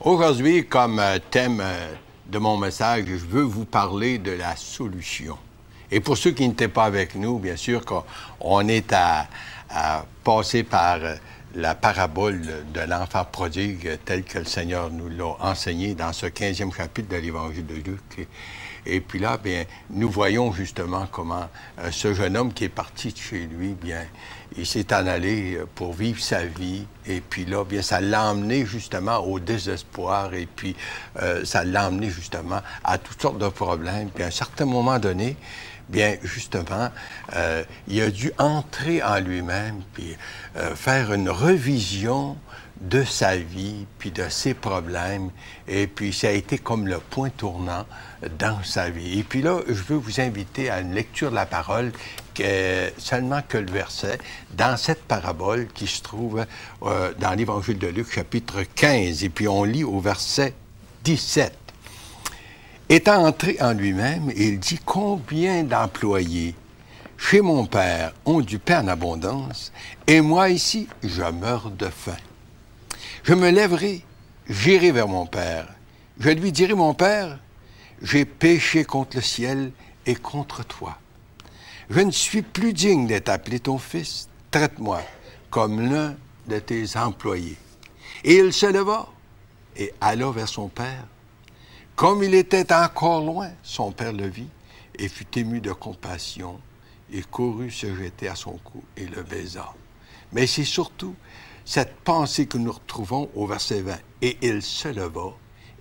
Aujourd'hui, comme thème de mon message, je veux vous parler de la solution. Et pour ceux qui n'étaient pas avec nous, bien sûr qu'on est à passer par la parabole de l'enfant prodigue telle que le Seigneur nous l'a enseigné dans ce 15e chapitre de l'Évangile de Luc. Et puis là, bien, nous voyons justement comment ce jeune homme qui est parti de chez lui, bien, il s'est en allé pour vivre sa vie. Et puis là, bien, ça l'a emmené justement au désespoir. Et puis, ça l'a emmené justement à toutes sortes de problèmes. Puis à un certain moment donné, bien, justement, il a dû entrer en lui-même, puis faire une revision de sa vie, puis de ses problèmes. Et puis, ça a été comme le point tournant dans sa vie. Et puis là, je veux vous inviter à une lecture de la parole, seulement que le verset, dans cette parabole qui se trouve dans l'Évangile de Luc, chapitre 15. Et puis, on lit au verset 17. Étant entré en lui-même, il dit « Combien d'employés chez mon père ont du pain en abondance, et moi ici, je meurs de faim. Je me lèverai, j'irai vers mon père. Je lui dirai, mon père, j'ai péché contre le ciel et contre toi. Je ne suis plus digne d'être appelé ton fils. Traite-moi comme l'un de tes employés. » Et il se leva et alla vers son père. Comme il était encore loin, son père le vit et fut ému de compassion et courut se jeter à son cou et le baisa. Mais c'est surtout cette pensée que nous retrouvons au verset 20. Et il se leva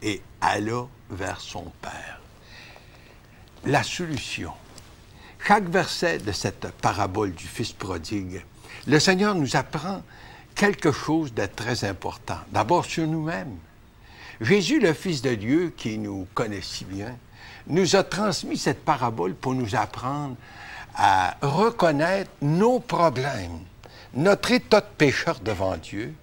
et alla vers son père. La solution. Chaque verset de cette parabole du fils prodigue, le Seigneur nous apprend quelque chose de très important. D'abord sur nous-mêmes. Jésus, le Fils de Dieu, qui nous connaît si bien, nous a transmis cette parabole pour nous apprendre à reconnaître nos problèmes, notre état de pécheur devant Dieu,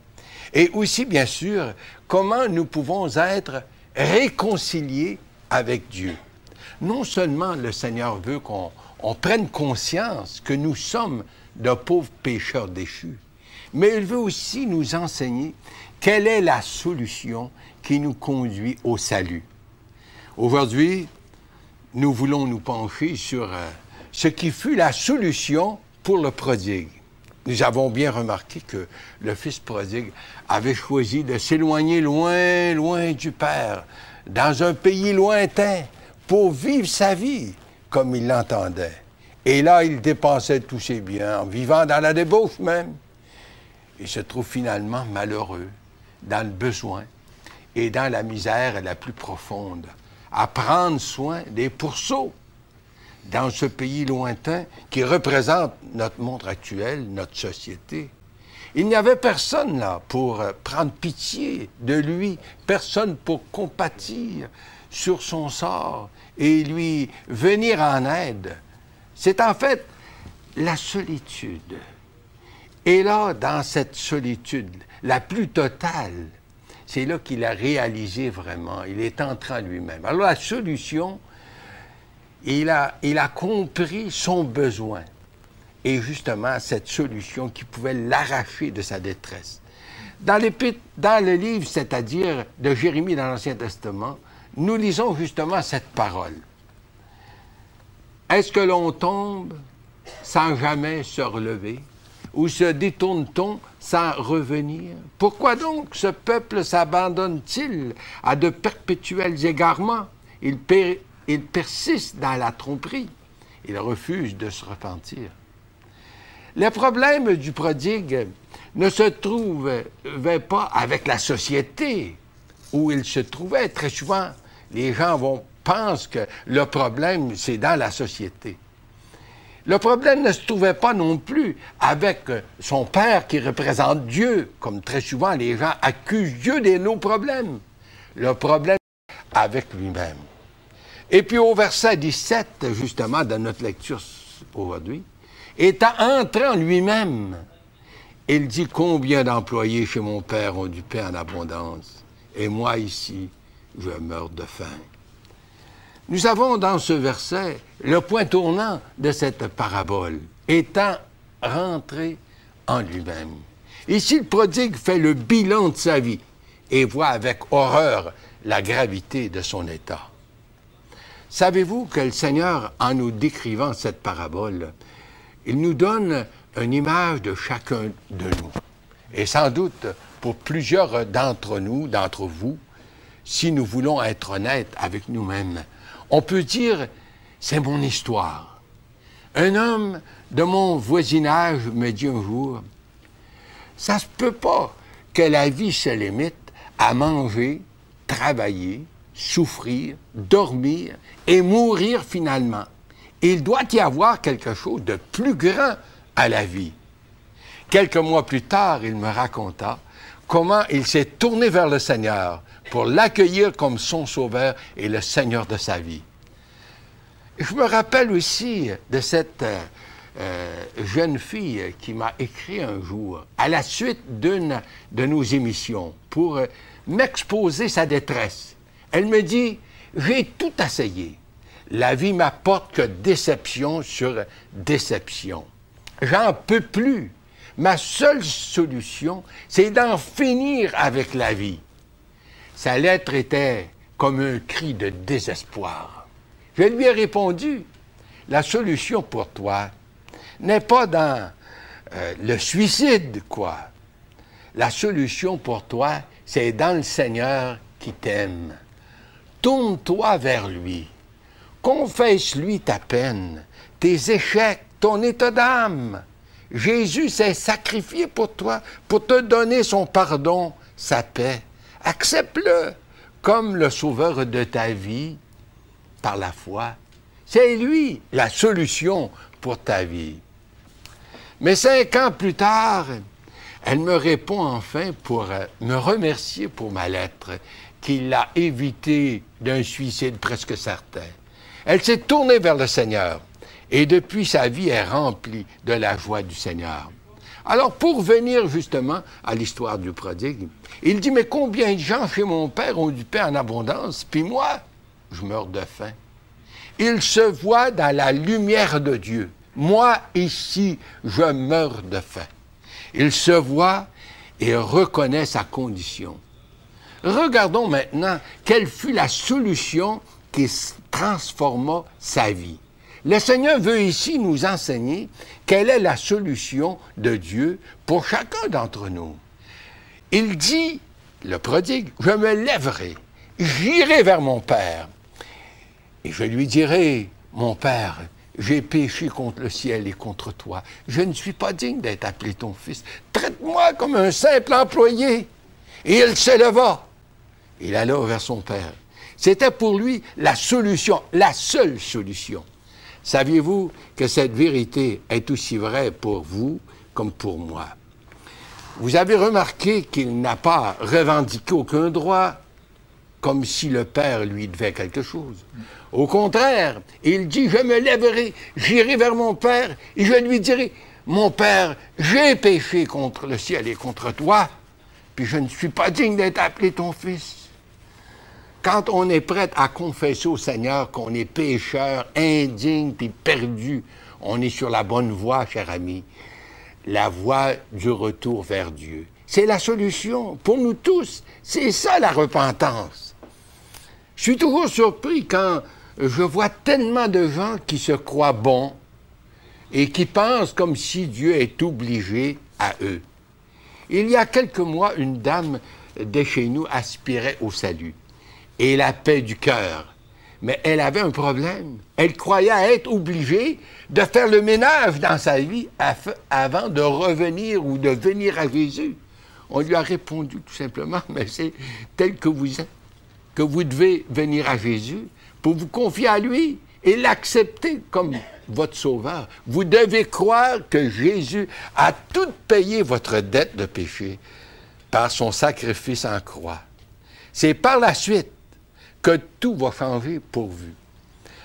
et aussi, bien sûr, comment nous pouvons être réconciliés avec Dieu. Non seulement le Seigneur veut qu'on prenne conscience que nous sommes de pauvres pécheurs déchus, mais il veut aussi nous enseigner quelle est la solution qui nous conduit au salut. Aujourd'hui, nous voulons nous pencher sur ce qui fut la solution pour le prodigue. Nous avons bien remarqué que le fils prodigue avait choisi de s'éloigner loin, loin du Père, dans un pays lointain, pour vivre sa vie comme il l'entendait. Et là, il dépensait tous ses biens, en vivant dans la débauche même. Il se trouve finalement malheureux, dans le besoin et dans la misère la plus profonde, à prendre soin des pourceaux dans ce pays lointain qui représente notre monde actuel, notre société. Il n'y avait personne là pour prendre pitié de lui, personne pour compatir sur son sort et lui venir en aide. C'est en fait la solitude. Et là, dans cette solitude la plus totale, c'est là qu'il a réalisé vraiment, il est entré en lui-même. Alors la solution, il a compris son besoin. Et justement, cette solution qui pouvait l'arracher de sa détresse. Dans le livre, c'est-à-dire de Jérémie dans l'Ancien Testament, nous lisons justement cette parole. Est-ce que l'on tombe sans jamais se relever? Ou se détourne-t-on sans revenir? Pourquoi donc ce peuple s'abandonne-t-il à de perpétuels égarements? Il persiste dans la tromperie. Il refuse de se repentir. Le problème du prodigue ne se trouvait pas avec la société où il se trouvait. Très souvent, les gens pensent que le problème, c'est dans la société. Le problème ne se trouvait pas non plus avec son père qui représente Dieu, comme très souvent les gens accusent Dieu de nos problèmes. Le problème avec lui-même. Et puis au verset 17, justement, de notre lecture aujourd'hui, étant entré en lui-même, il dit « Combien d'employés chez mon père ont du pain en abondance, et moi ici, je meurs de faim. » Nous avons dans ce verset le point tournant de cette parabole, étant rentré en lui-même. Ici, le prodigue fait le bilan de sa vie. et voit avec horreur la gravité de son état. Savez-vous que le Seigneur, en nous décrivant cette parabole, il nous donne une image de chacun de nous. Et sans doute, pour plusieurs d'entre nous, d'entre vous, si nous voulons être honnêtes avec nous-mêmes, on peut dire, c'est mon histoire. Un homme de mon voisinage me dit un jour, ça se peut pas que la vie se limite à manger, travailler, souffrir, dormir et mourir finalement. Il doit y avoir quelque chose de plus grand à la vie. Quelques mois plus tard, il me raconta comment il s'est tourné vers le Seigneur pour l'accueillir comme son sauveur et le Seigneur de sa vie. Je me rappelle aussi de cette jeune fille qui m'a écrit un jour, à la suite d'une de nos émissions, pour m'exposer sa détresse. Elle me dit, j'ai tout essayé. La vie m'apporte que déception sur déception. J'en peux plus. Ma seule solution, c'est d'en finir avec la vie. Sa lettre était comme un cri de désespoir. Je lui ai répondu, la solution pour toi n'est pas dans le suicide, quoi. La solution pour toi, c'est dans le Seigneur qui t'aime. Tourne-toi vers lui. Confesse-lui ta peine, tes échecs, ton état d'âme. Jésus s'est sacrifié pour toi, pour te donner son pardon, sa paix. Accepte-le comme le sauveur de ta vie par la foi. C'est lui la solution pour ta vie. Mais 5 ans plus tard, elle me répond enfin pour me remercier pour ma lettre, qui l'a évité d'un suicide presque certain. Elle s'est tournée vers le Seigneur et depuis sa vie est remplie de la joie du Seigneur. Alors pour venir justement à l'histoire du prodigue, il dit, mais combien de gens chez mon père ont du pain en abondance, puis moi, je meurs de faim. Il se voit dans la lumière de Dieu. Moi, ici, je meurs de faim. Il se voit et reconnaît sa condition. Regardons maintenant quelle fut la solution qui transforma sa vie. Le Seigneur veut ici nous enseigner quelle est la solution de Dieu pour chacun d'entre nous. Il dit, le prodigue, je me lèverai, j'irai vers mon Père, et je lui dirai, mon Père, j'ai péché contre le ciel et contre toi. Je ne suis pas digne d'être appelé ton fils. Traite-moi comme un simple employé. Et il se leva. Il alla vers son Père. C'était pour lui la solution, la seule solution. Saviez-vous que cette vérité est aussi vraie pour vous comme pour moi? Vous avez remarqué qu'il n'a pas revendiqué aucun droit, comme si le Père lui devait quelque chose. Au contraire, il dit, je me lèverai, j'irai vers mon Père, et je lui dirai, mon Père, j'ai péché contre le ciel et contre toi, puis je ne suis pas digne d'être appelé ton fils. Quand on est prêt à confesser au Seigneur qu'on est pécheur, indigne, puis perdu, on est sur la bonne voie, cher ami, la voie du retour vers Dieu. C'est la solution pour nous tous. C'est ça la repentance. Je suis toujours surpris quand je vois tellement de gens qui se croient bons et qui pensent comme si Dieu est obligé à eux. Il y a quelques mois, une dame de chez nous aspirait au salut et la paix du cœur. Mais elle avait un problème. Elle croyait être obligée de faire le ménage dans sa vie avant de revenir ou de venir à Jésus. On lui a répondu tout simplement, mais c'est tel que vous êtes, que vous devez venir à Jésus pour vous confier à lui et l'accepter comme votre sauveur. Vous devez croire que Jésus a tout payé votre dette de péché par son sacrifice en croix. C'est par la suite que tout va changer pour vous.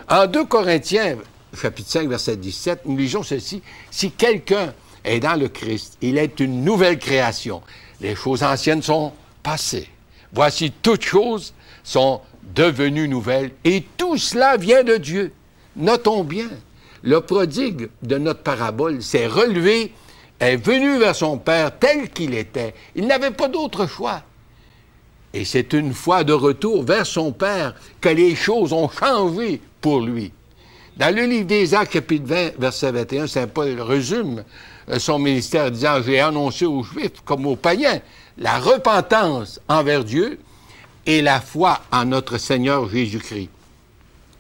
En 2 Corinthiens, chapitre 5, verset 17, nous lisons ceci. Si quelqu'un est dans le Christ, il est une nouvelle création. Les choses anciennes sont passées. Voici toutes choses sont devenues nouvelles et tout cela vient de Dieu. Notons bien, le prodigue de notre parabole s'est relevé, est venu vers son Père tel qu'il était. Il n'avait pas d'autre choix. Et c'est une fois de retour vers son Père que les choses ont changé pour lui. Dans le livre des Actes, chapitre 20, verset 21, saint Paul résume son ministère en disant « J'ai annoncé aux Juifs comme aux païens la repentance envers Dieu et la foi en notre Seigneur Jésus-Christ. »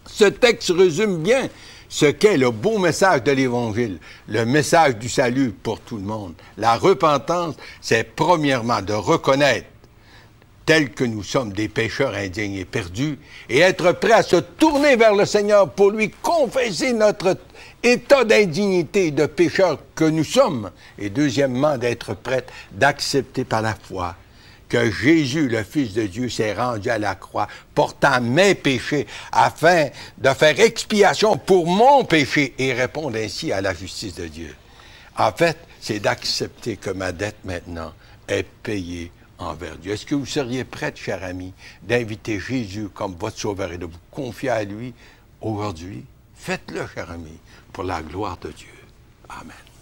Ce texte résume bien ce qu'est le beau message de l'Évangile, le message du salut pour tout le monde. La repentance, c'est premièrement de reconnaître tels que nous sommes des pécheurs indignes et perdus, et être prêts à se tourner vers le Seigneur pour lui confesser notre état d'indignité de pécheurs que nous sommes, et deuxièmement, d'être prêts d'accepter par la foi que Jésus, le Fils de Dieu, s'est rendu à la croix, portant mes péchés, afin de faire expiation pour mon péché et répondre ainsi à la justice de Dieu. En fait, c'est d'accepter que ma dette maintenant est payée envers Dieu. Est-ce que vous seriez prête, cher ami, d'inviter Jésus comme votre sauveur et de vous confier à lui aujourd'hui? Faites-le, cher ami, pour la gloire de Dieu. Amen.